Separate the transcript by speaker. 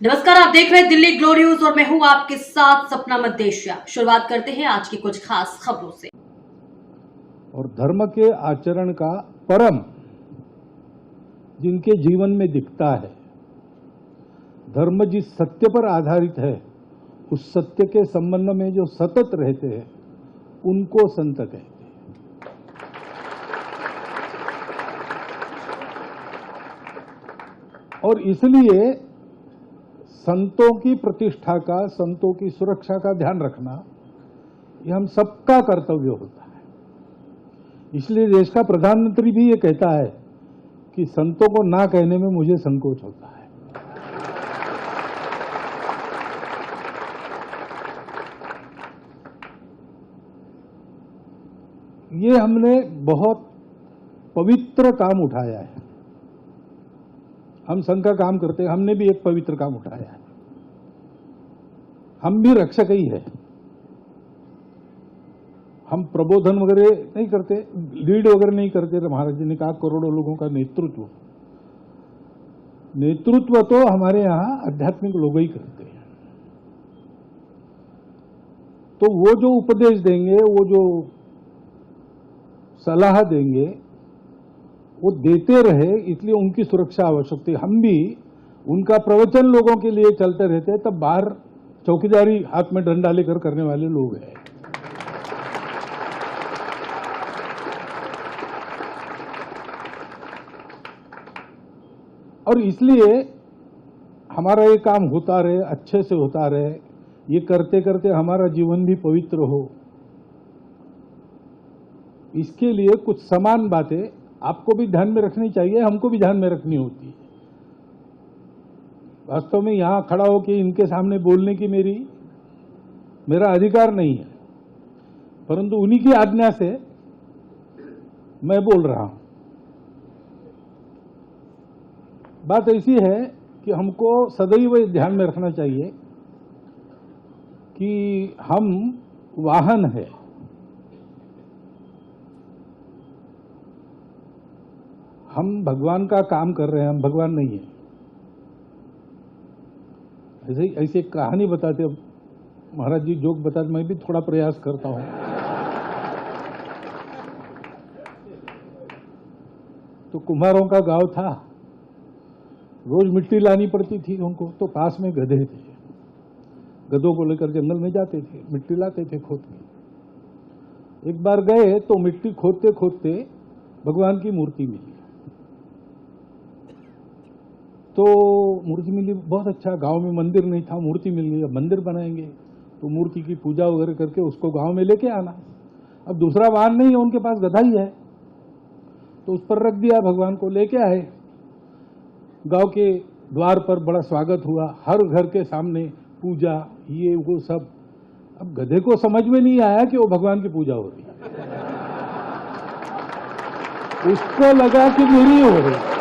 Speaker 1: नमस्कार, आप देख रहे हैं दिल्ली ग्लो न्यूज और मैं हूं आपके साथ सपना मदेशिया। शुरुआत करते हैं आज की कुछ खास खबरों से।
Speaker 2: और धर्म के आचरण का परम जिनके जीवन में दिखता है, धर्म जिस सत्य पर आधारित है, उस सत्य के संबंध में जो सतत रहते हैं उनको संत कहते हैं। और इसलिए संतों की प्रतिष्ठा का, संतों की सुरक्षा का ध्यान रखना ये हम सबका कर्तव्य होता है। इसलिए देश का प्रधानमंत्री भी ये कहता है कि संतों को ना कहने में मुझे संकोच होता है। ये हमने बहुत पवित्र काम उठाया है। हम संघ का काम करते हैं, हमने भी एक पवित्र काम उठाया है। हम भी रक्षक ही है। हम प्रबोधन वगैरह नहीं करते, लीड वगैरह नहीं करते। महाराज जी ने कहा करोड़ों लोगों का नेतृत्व तो हमारे यहां आध्यात्मिक लोग ही करते हैं। तो वो जो उपदेश देंगे, वो जो सलाह देंगे, वो देते रहे, इसलिए उनकी सुरक्षा आवश्यक थी। हम भी उनका प्रवचन लोगों के लिए चलते रहते हैं, तब बाहर चौकीदारी हाथ में डंडा लेकर करने वाले लोग हैं। और इसलिए हमारा ये काम होता रहे, अच्छे से होता रहे। ये करते करते हमारा जीवन भी पवित्र हो, इसके लिए कुछ समान बातें आपको भी ध्यान में रखनी चाहिए, हमको भी ध्यान में रखनी होती है। वास्तव में यहां खड़ा होकर इनके सामने बोलने की मेरा अधिकार नहीं है, परंतु उन्हीं की आज्ञा से मैं बोल रहा हूं। बात ऐसी है कि हमको सदैव ध्यान में रखना चाहिए कि हम वाहन है, हम भगवान का काम कर रहे हैं, हम भगवान नहीं है। ऐसे कहानी बताते, महाराज जी जोक बताते, मैं भी थोड़ा प्रयास करता हूं। तो कुम्हारों का गांव था, रोज मिट्टी लानी पड़ती थी उनको। तो पास में गधे थे, गधों को लेकर जंगल में जाते थे, मिट्टी लाते थे खोद के। एक बार गए तो मिट्टी खोदते खोदते भगवान की मूर्ति मिली। तो मूर्ति मिली, बहुत अच्छा। गांव में मंदिर नहीं था, मूर्ति मिल गई, अब मंदिर बनाएंगे तो मूर्ति की पूजा वगैरह करके उसको गांव में लेके आना। अब दूसरा वाहन नहीं है उनके पास, गधा ही है, तो उस पर रख दिया, भगवान को लेके आए। गांव के द्वार पर बड़ा स्वागत हुआ, हर घर के सामने पूजा, ये वो सब। अब गधे को समझ में नहीं आया कि वो भगवान की पूजा हो रही है। उसको लगा कि मेरी हो रही है।